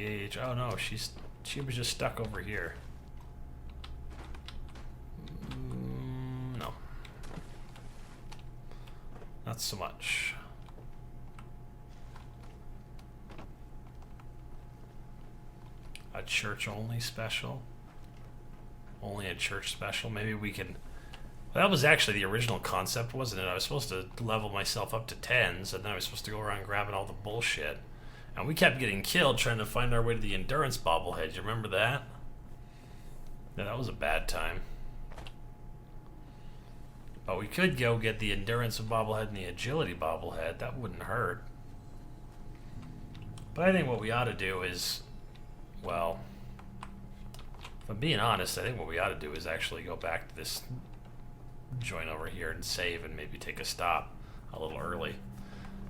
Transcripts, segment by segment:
Gage. Oh no, she was just stuck over here. No. Not so much. A church only special? Only a church special? Maybe we can... Well, that was actually the original concept, wasn't it? I was supposed to level myself up to 10s, and then I was supposed to go around grabbing all the bullshit. And we kept getting killed trying to find our way to the endurance bobblehead. You remember that? Yeah, that was a bad time. But we could go get the endurance bobblehead and the agility bobblehead. That wouldn't hurt. But I think what we ought to do is... Well, if I'm being honest, I think what we ought to do is actually go back to this joint over here and save and maybe take a stop a little early.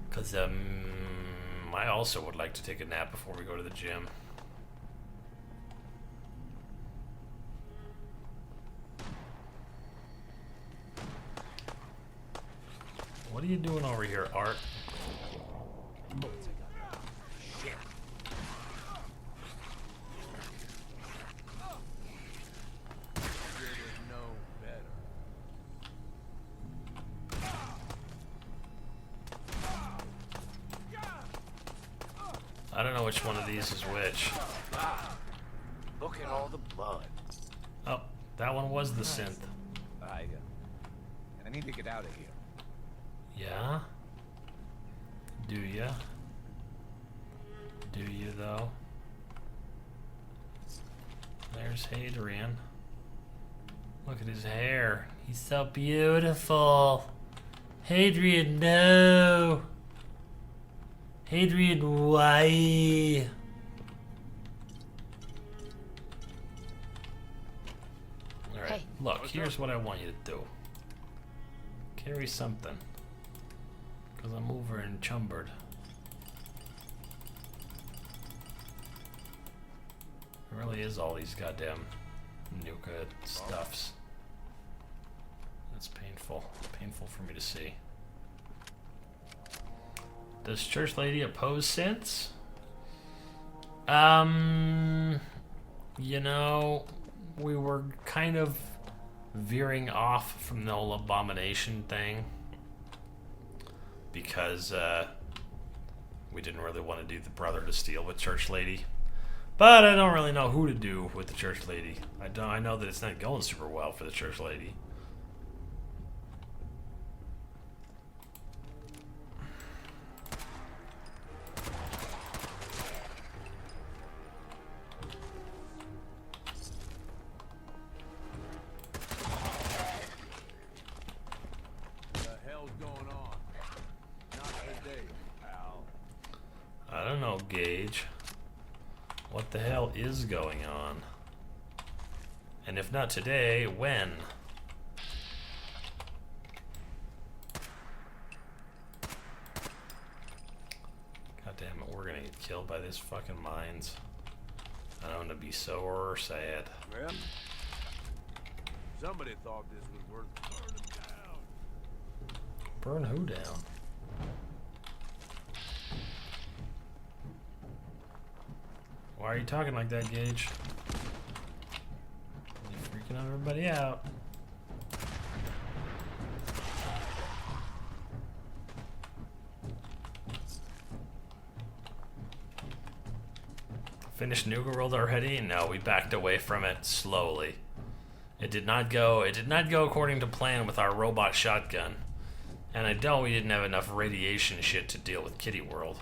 Because I also would like to take a nap before we go to the gym. What are you doing over here, Art? I don't know which one of these is which. Look at all the blood. Oh, that one was the synth. I need to get out of here. Yeah? Do ya? Do you though? There's Hadrian. Look at his hair. He's so beautiful. Hadrian, no! Hadrian, why? Alright, Hey. look, here's what I want you to do. Carry something. Because I'm over in Chumbered. It really is all these goddamn Nuka stuffs. That's painful. Painful for me to see. Does Church Lady oppose synths? You know, we were kind of veering off from the whole abomination thing because we didn't really want to do the Brother to Steal with Church Lady. But I don't really know who to do with the Church Lady. I know that it's not going super well for the Church Lady. I don't know, Gage. What the hell is going on? And if not today, when? God damn it, we're gonna get killed by these fucking mines. I'm gonna be so sad. Well, somebody thought this was worth burning down. Burn who down? Why are you talking like that, Gage? You're freaking everybody out. Finished Nuka-World already? No, we backed away from it slowly. It did not go according to plan with our robot shotgun. And I know we didn't have enough radiation shit to deal with Kitty World.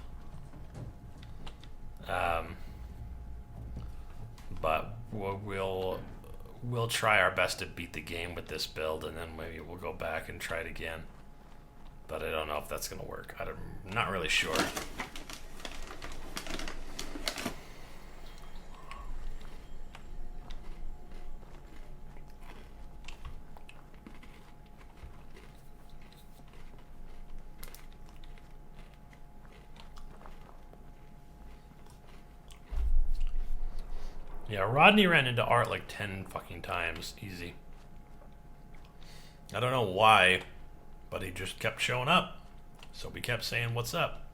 But we'll try our best to beat the game with this build, and then maybe we'll go back and try it again. But I don't know if that's gonna work. I'm not really sure. Yeah, Rodney ran into Art like 10 fucking times. Easy. I don't know why, but he just kept showing up. So we kept saying, what's up?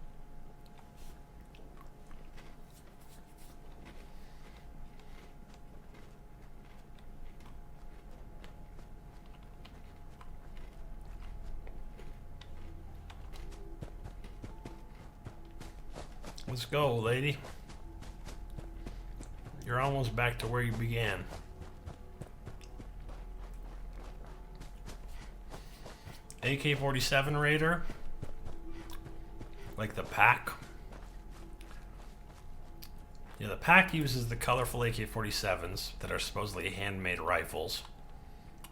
Let's go, lady. You're almost back to where you began. AK-47 Raider. Like the pack. Yeah, the pack uses the colorful AK-47s that are supposedly handmade rifles.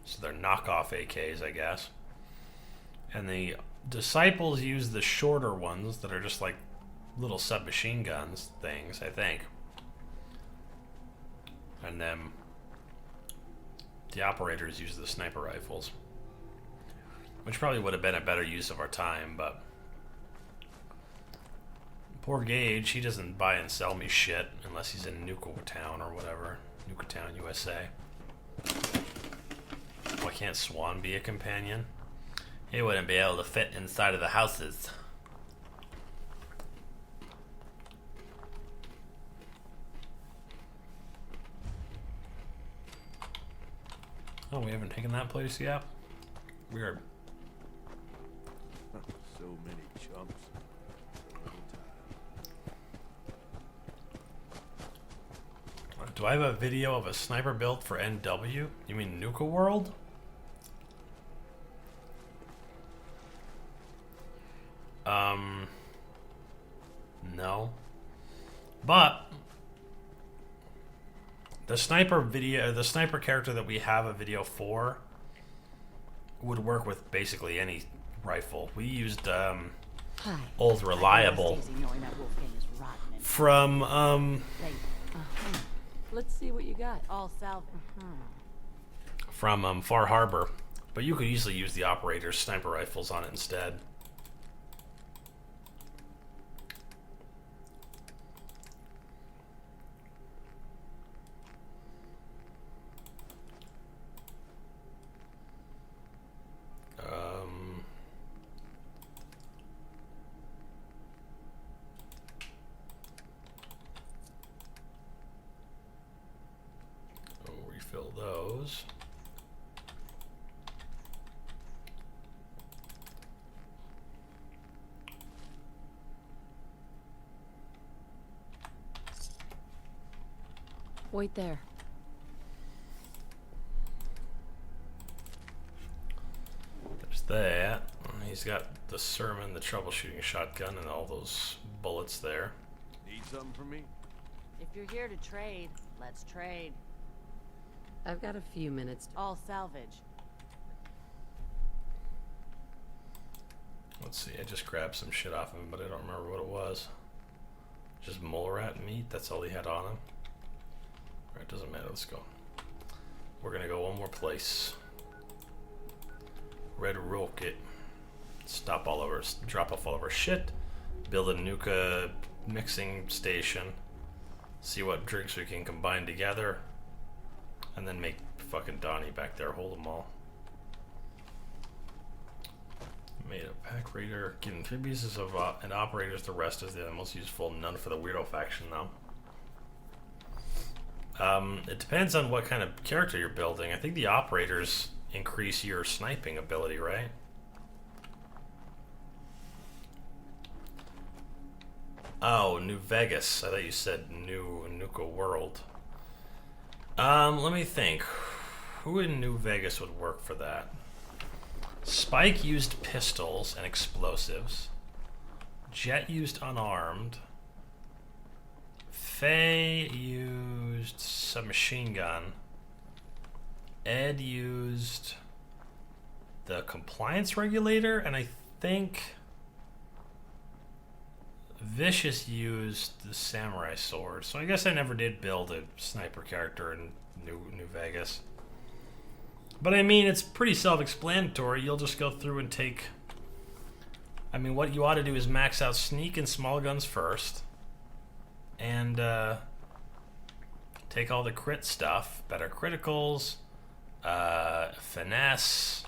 So they're knockoff AKs, I guess. And the Disciples use the shorter ones that are just like little submachine guns things, I think. And then the Operators use the sniper rifles. Which probably would have been a better use of our time, but poor Gage, he doesn't buy and sell me shit unless he's in Nuka-Town or whatever. Nuka-Town, USA. Why can't Swan be a companion? He wouldn't be able to fit inside of the houses. Oh, we haven't taken that place yet? Weird. So many chumps. Do I have a video of a sniper build for NW? You mean Nuka-World? No. But the sniper video, the sniper character that we have a video for would work with basically any rifle. We used Old Reliable from Let's see what you got. All salvage. from Far Harbor, but you could easily use the Operator's sniper rifles on it instead. Refill those. Wait there. There's that. He's got the Sermon, the troubleshooting shotgun, and all those bullets there. Need something from me? If you're here to trade, let's trade. I've got a few minutes. All salvage. Let's see, I just grabbed some shit off him, but I don't remember what it was. Just mole rat meat, that's all he had on him. Alright, doesn't matter, let's go. We're gonna go one more place. Red Rocket. Stop all of our, drop off all of our shit. Build a Nuka mixing station. See what drinks we can combine together. And then make fucking Donnie back there hold them all. Made a pack raider. Given 3 pieces of and operators, the rest is the most useful. None for the weirdo faction though. It depends on what kind of character you're building. I think the operators increase your sniping ability, right? Oh, New Vegas. I thought you said Nuka-World. Let me think. Who in New Vegas would work for that? Spike used pistols and explosives. Jet used unarmed. Faye used submachine gun. Ed used the compliance regulator, and I think Vicious used the samurai sword. So I guess I never did build a sniper character in New Vegas. But I mean, it's pretty self-explanatory. You'll just go through and take... I mean, what you ought to do is max out sneak and small guns first. And take all the crit stuff. Better criticals. Finesse.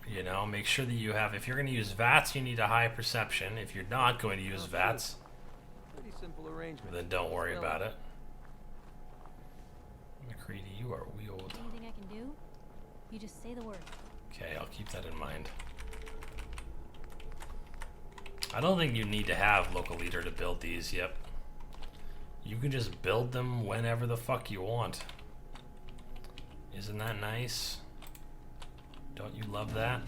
You know, make sure that you have... If you're going to use VATS, you need a high perception. If you're not going to use VATS, Pretty simple arrangement. then don't worry about it. McCready, you are wheeled. Anything I can do? You just say the word. Okay, I'll keep that in mind. I don't think you need to have local leader to build these. Yep. You can just build them whenever the fuck you want. Isn't that nice? Don't you love that?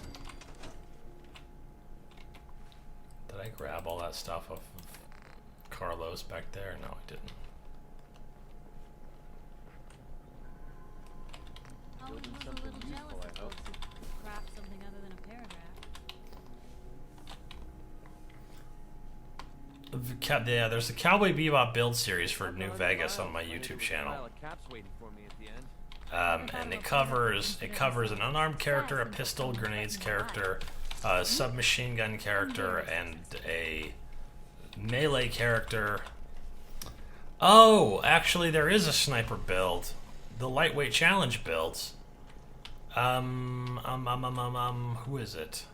Did I grab all that stuff off of Carlos back there? No, I didn't. Oh, he was a little jealous of folks who craft something other than a paragraph. Yeah, there's the Cowboy Bebop build series for New Vegas on my YouTube channel. And it covers an unarmed character, a pistol grenades character, a submachine gun character, and a melee character. Oh, actually, there is a sniper build, the lightweight challenge builds. Who is it?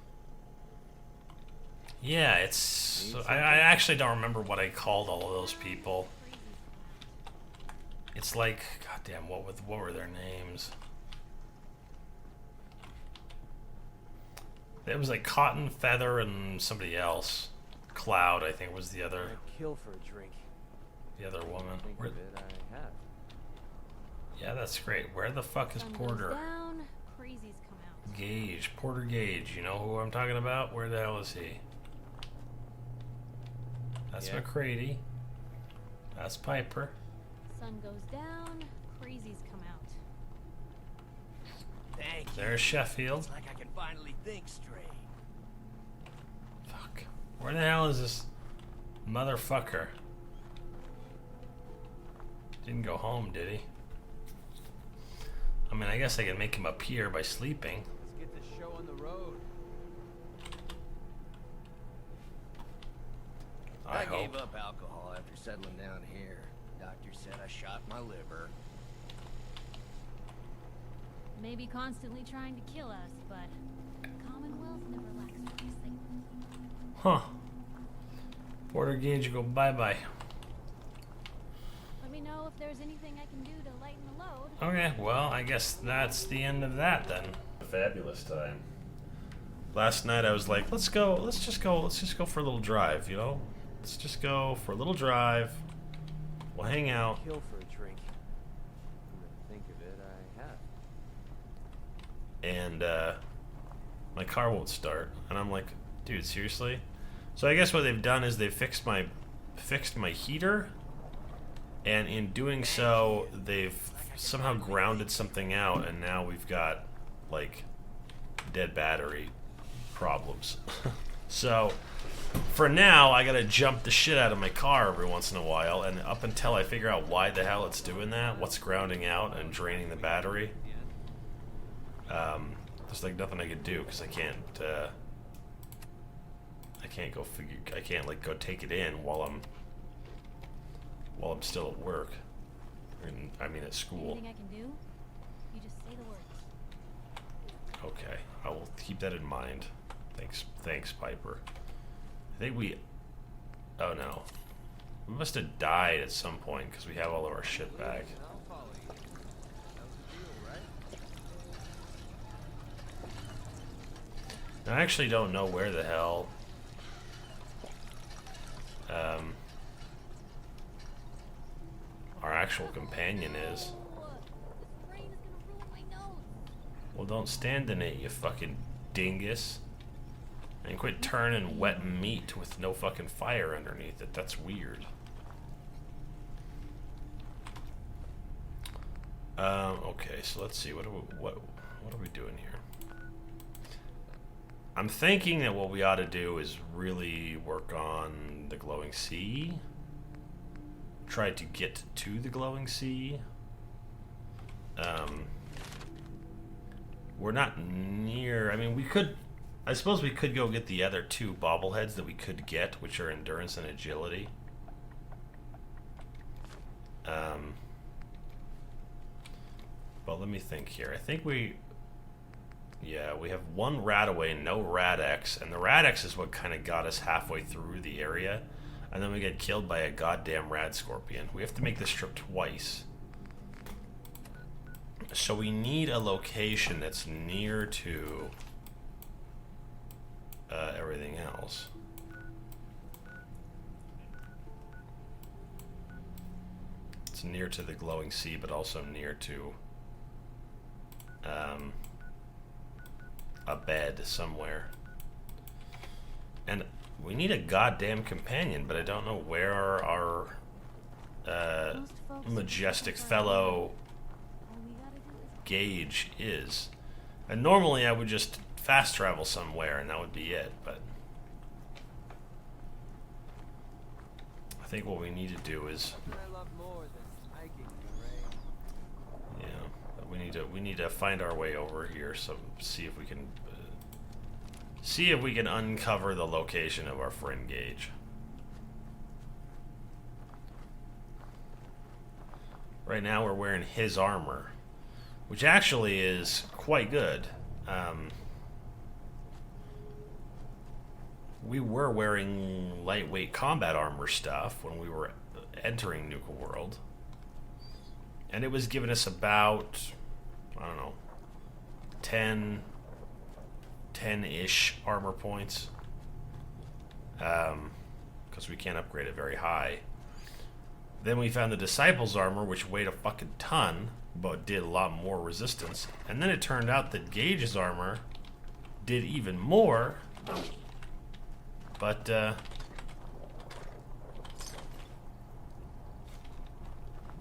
Yeah, it's. I actually don't remember what I called all of those people. It's like, goddamn, what were their names? It was like Cotton, Feather, and somebody else. Cloud, I think, was the other. I'd kill for a drink. The other woman. Think of it, I have. Yeah, that's great. Where the fuck is Sun Porter? goes down, crazies come out. Gage, Porter Gage. You know who I'm talking about? Where the hell is he? That's Yeah. McCready. That's Piper. Sun goes down, crazies come out. Thank you. There's Sheffield. It's like I can finally think straight. Fuck. Where the hell is this motherfucker? Didn't go home, did he? I mean, I guess I can make him appear by sleeping. Let's get the show on the road. I hope. gave up alcohol after settling down here. Doctor said I shot my liver. Maybe constantly trying to kill us, but Commonwealth never lacks anything. Huh. Porter Gage, go bye-bye. Let me know if there's anything I can do to lighten the load. Okay, well, I guess that's the end of that then. A fabulous time. Last night I was like, let's just go for a little drive, you know? Let's just go for a little drive. We'll hang out. Kill for a drink. Think of it, I have. And my car won't start. And I'm like, dude, seriously? So I guess what they've done is they've fixed my heater, and in doing so, they've somehow grounded something out, and now we've got like dead battery problems. So for now, I gotta jump the shit out of my car every once in a while, and up until I figure out why the hell it's doing that, what's grounding out and draining the battery, there's like nothing I could do because I can't like go take it in while I'm still at work. I mean at school. Anything I can do? You just say the words. Okay, I will keep that in mind. Thanks, Piper. I think we. Oh no, we must have died at some point because we have all of our shit back. I'll follow you. That was the deal, right? I actually don't know where the hell. Our actual companion is. This rain is gonna ruin my nose. Well, don't stand in it, you fucking dingus. And quit turning wet meat with no fucking fire underneath it. That's weird. Okay, so let's see. What are we doing here? I'm thinking that what we ought to do is really work on the glowing sea. Try to get to the glowing sea. We're not near. I mean, we could. I suppose we could go get the other two bobbleheads that we could get, which are endurance and agility. But let me think here. I think we have one Radaway, no Radex, and the Radex is what kind of got us halfway through the area, and then we get killed by a goddamn rad scorpion. We have to make this trip twice. So we need a location that's near to everything else. It's near to the glowing sea, but also near to a bed somewhere. And we need a goddamn companion, but I don't know where our Most folks majestic prefer fellow all we gotta do is Gage is. And normally I would just fast travel somewhere and that would be it, but I think what we need to do is, I love more than hiking, Ray. yeah, we need to find our way over here. So see if we can uncover the location of our friend Gage. Right now we're wearing his armor, which actually is quite good. We were wearing lightweight combat armor stuff when we were entering Nuka-World. And it was giving us about, I don't know, 10-ish armor points. Because we can't upgrade it very high. Then we found the Disciples armor, which weighed a fucking ton, but did a lot more resistance. And then it turned out that Gage's armor did even more. But,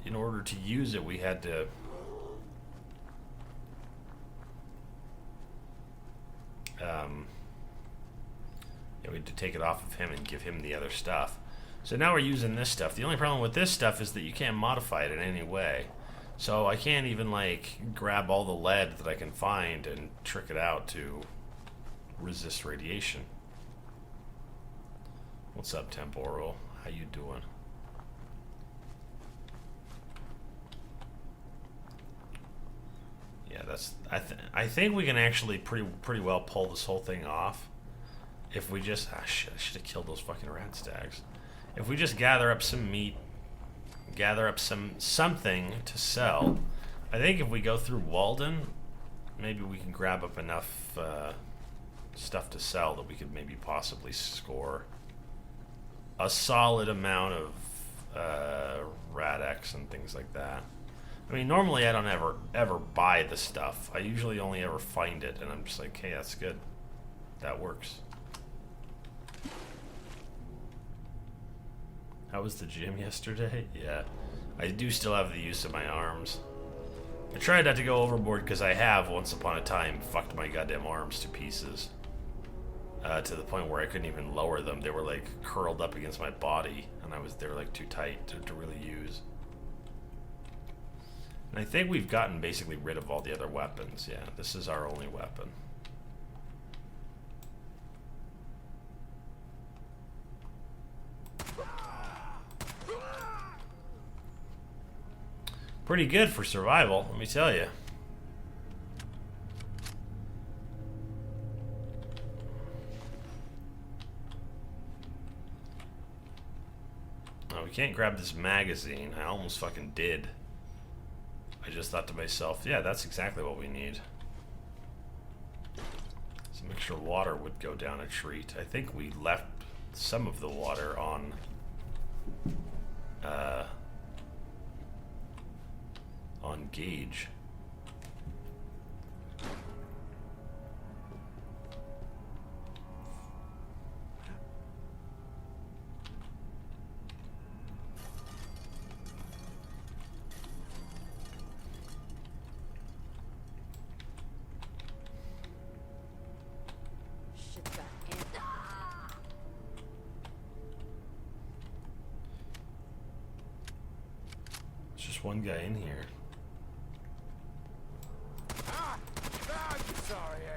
in order to use it, we had to... we had to take it off of him and give him the other stuff. So now we're using this stuff. The only problem with this stuff is that you can't modify it in any way. So I can't even, like, grab all the lead that I can find and trick it out to resist radiation. What's up, Temporal? How you doing? Yeah, that's... I think we can actually pretty well pull this whole thing off. If we just... Ah, shit, I should have killed those fucking rat stags. If we just gather up some meat, gather up something to sell. I think if we go through Walden, maybe we can grab up enough stuff to sell that we could maybe possibly score a solid amount of Rad-X and things like that. I mean, normally I don't ever buy the stuff. I usually only ever find it, and I'm just like, hey, that's good. That works. How was the gym yesterday? Yeah. I do still have the use of my arms. I tried not to go overboard because I have, once upon a time, fucked my goddamn arms to pieces. To the point where I couldn't even lower them. They were like curled up against my body, and they were like too tight to really use. And I think we've gotten basically rid of all the other weapons. Yeah, this is our only weapon. Pretty good for survival, let me tell you. Oh, we can't grab this magazine. I almost fucking did. I just thought to myself, yeah, that's exactly what we need. Some extra water would go down a treat. I think we left some of the water on Gage. Shit got amped. There's just one guy in here.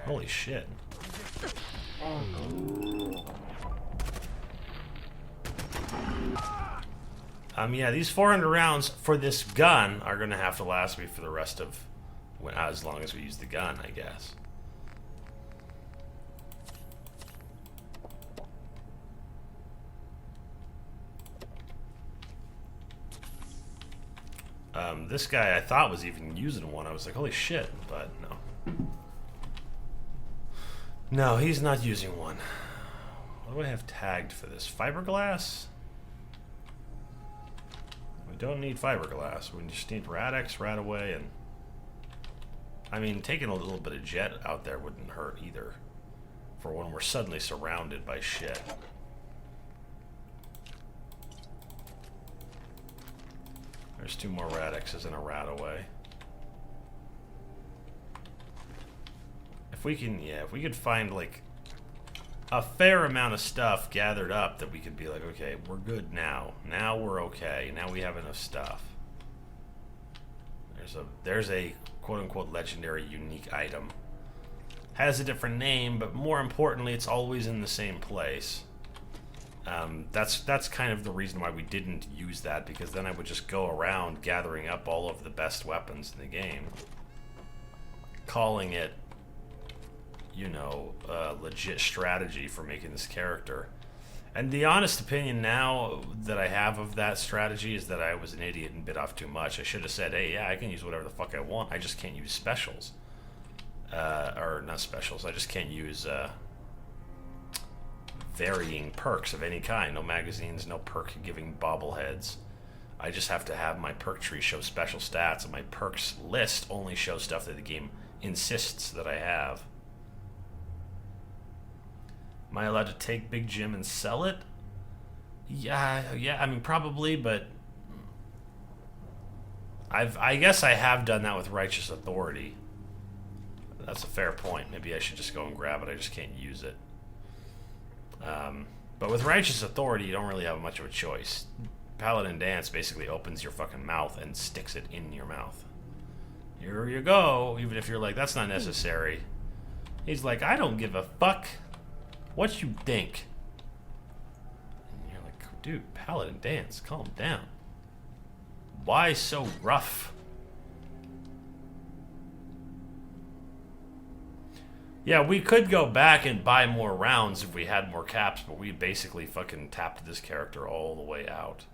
Holy shit. Yeah, these 400 rounds for this gun are gonna have to last me for the rest of, as long as we use the gun, I guess. This guy I thought was even using one. I was like, holy shit, but no. No, he's not using one. What do I have tagged for this? Fiberglass? We don't need fiberglass. We just need Rad-X, Rad-Away, and... I mean, taking a little bit of jet out there wouldn't hurt either. For when we're suddenly surrounded by shit. There's 2 more Rad-X's and a Rad-Away. If we can, yeah, if we could find, like, a fair amount of stuff gathered up that we could be like, okay, we're good now. Now we're okay. Now we have enough stuff. There's a quote-unquote legendary unique item. Has a different name, but more importantly, it's always in the same place. That's kind of the reason why we didn't use that, because then I would just go around gathering up all of the best weapons in the game, calling it, you know, a legit strategy for making this character. And the honest opinion now that I have of that strategy is that I was an idiot and bit off too much. I should have said, hey, yeah, I can use whatever the fuck I want. I just can't use specials. Or not specials. I just can't use varying perks of any kind. No magazines, no perk-giving bobbleheads. I just have to have my perk tree show special stats, and my perks list only shows stuff that the game insists that I have. Am I allowed to take Big Jim and sell it? Yeah, I mean, probably, but... I guess I have done that with Righteous Authority. That's a fair point. Maybe I should just go and grab it. I just can't use it. But with Righteous Authority, you don't really have much of a choice. Paladin Dance basically opens your fucking mouth and sticks it in your mouth. Here you go, even if you're like, that's not necessary. He's like, I don't give a fuck what you think. And you're like, dude, Paladin Dance, calm down. Why so rough? Yeah, we could go back and buy more rounds if we had more caps, but we basically fucking tapped this character all the way out.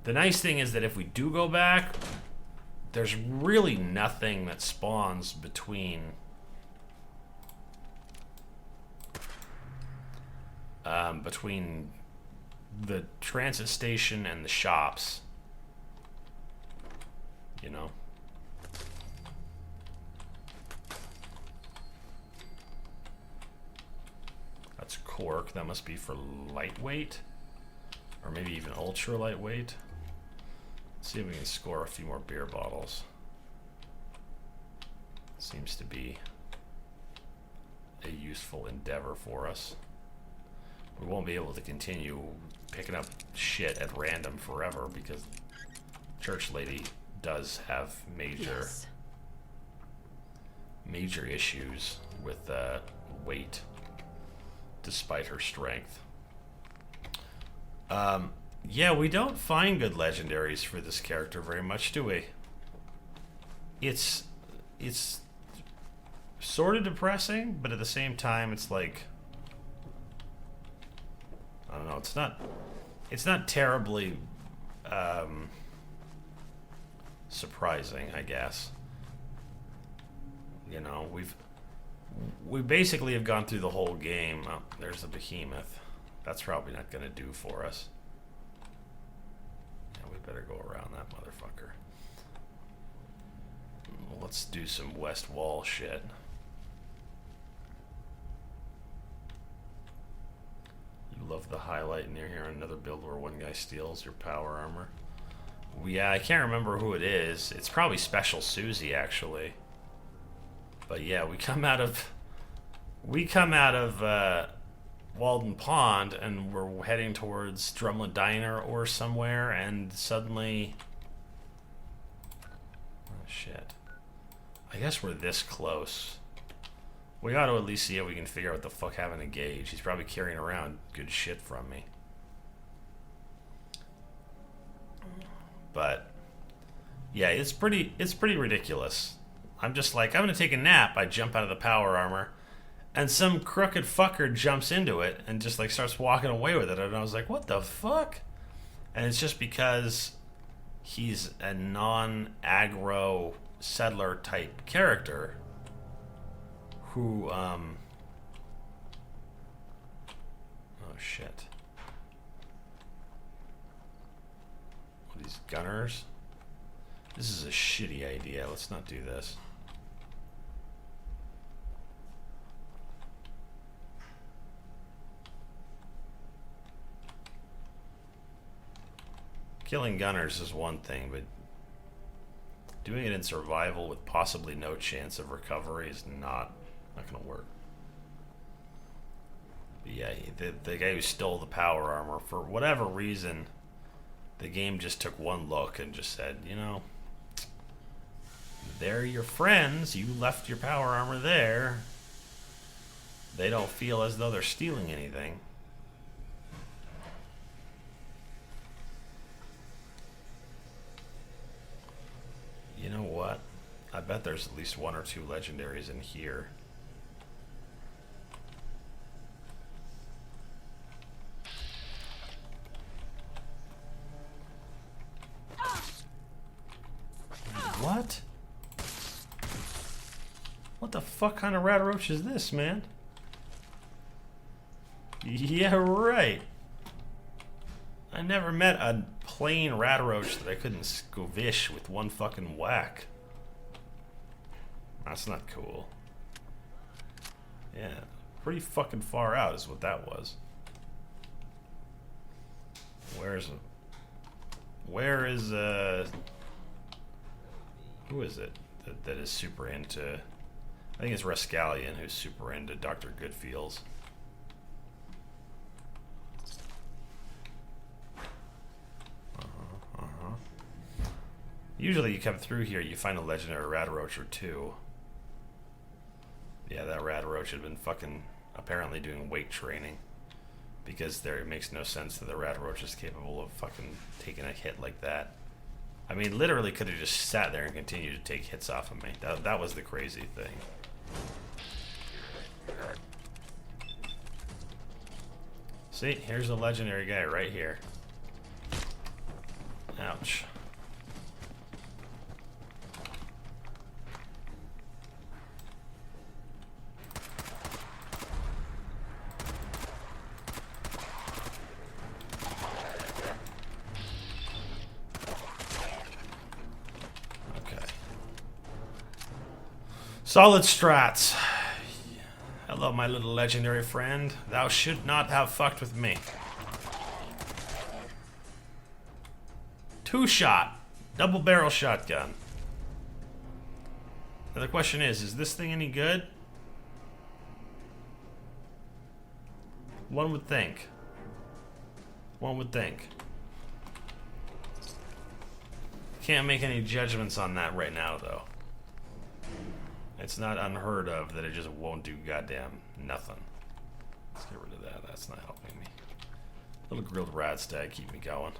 The nice thing is that if we do go back, there's really nothing that spawns between the transit station and the shops, you know. That's cork. That must be for lightweight, or maybe even ultra lightweight. Let's see if we can score a few more beer bottles. Seems to be a useful endeavor for us. We won't be able to continue picking up shit at random forever because Church Lady does have major issues with weight, despite her strength. Yeah, we don't find good legendaries for this character very much, do we? It's sort of depressing, but at the same time, it's like, I don't know. It's not terribly surprising, I guess. You know, we basically have gone through the whole game. Oh, there's the behemoth. That's probably not going to do for us. Yeah, we better go around that motherfucker. Let's do some West Wall shit. You love the highlight near here. Another build where one guy steals your power armor. Yeah, I can't remember who it is. It's probably Special Susie, actually. But yeah, we come out of Walden Pond, and we're heading towards Drumlin Diner or somewhere, and suddenly, oh shit! I guess we're this close. We ought to at least see if we can figure out what the fuck happened to Gage. He's probably carrying around good shit from me. But yeah, it's pretty ridiculous. I'm just like, I'm gonna take a nap. I jump out of the power armor, and some crooked fucker jumps into it and just like starts walking away with it. And I was like, what the fuck? And it's just because he's a non-aggro settler type character who, oh shit. these gunners. This is a shitty idea. Let's not do this. Killing gunners is one thing, but doing it in survival with possibly no chance of recovery is not gonna work. But yeah, the guy who stole the power armor, for whatever reason, the game just took one look and just said, you know, they're your friends, you left your power armor there. They don't feel as though they're stealing anything. You know what? I bet there's at least 1 or 2 legendaries in here. What? What the fuck kind of rat roach is this, man? Yeah, right. I never met a plain rat roach that I couldn't squish with one fucking whack. That's not cool. Yeah, pretty fucking far out is what that was. Where is who is it that is super into? I think it's Rascallion who's super into Dr. Goodfeels. Usually you come through here, you find a legendary rat roach or 2. Yeah, that rat roach had been fucking apparently doing weight training. Because it makes no sense that the rat roach is capable of fucking taking a hit like that. I mean, literally could have just sat there and continued to take hits off of me. That was the crazy thing. See, here's a legendary guy right here. Ouch. Solid strats. Hello, my little legendary friend. Thou should not have fucked with me. 2-shot. Double barrel shotgun. Now the question is this thing any good? One would think. One would think. Can't make any judgments on that right now, though. It's not unheard of that it just won't do goddamn nothing. Let's get rid of that. That's not helping me. Little grilled rat stag keep me going.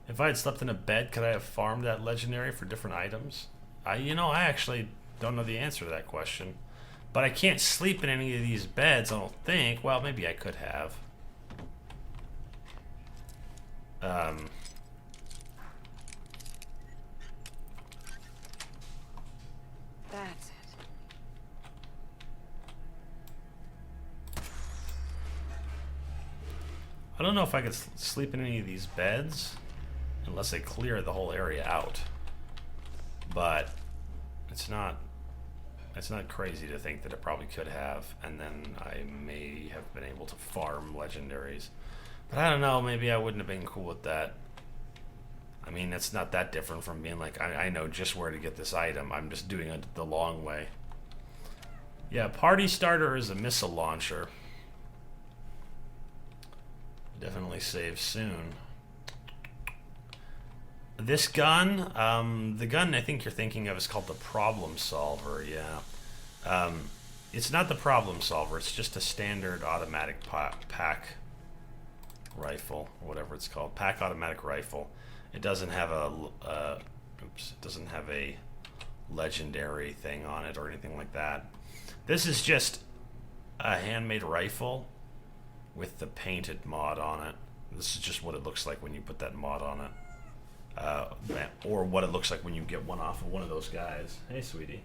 If I had slept in a bed, could I have farmed that legendary for different items? I actually don't know the answer to that question. But I can't sleep in any of these beds, I don't think. Well, maybe I could have. That's it. I don't know if I could sleep in any of these beds unless I clear the whole area out. But it's not crazy to think that it probably could have, and then I may have been able to farm legendaries. But I don't know, maybe I wouldn't have been cool with that. I mean, it's not that different from being like, I know just where to get this item. I'm just doing it the long way. Yeah, party starter is a missile launcher. Definitely save soon. This gun, the gun I think you're thinking of is called the Problem Solver, yeah. It's not the Problem Solver, it's just a standard automatic pack rifle, or whatever it's called. Pack automatic rifle. It doesn't have it doesn't have a legendary thing on it or anything like that. This is just a handmade rifle with the painted mod on it. This is just what it looks like when you put that mod on it. Or what it looks like when you get one off of one of those guys. Hey, sweetie.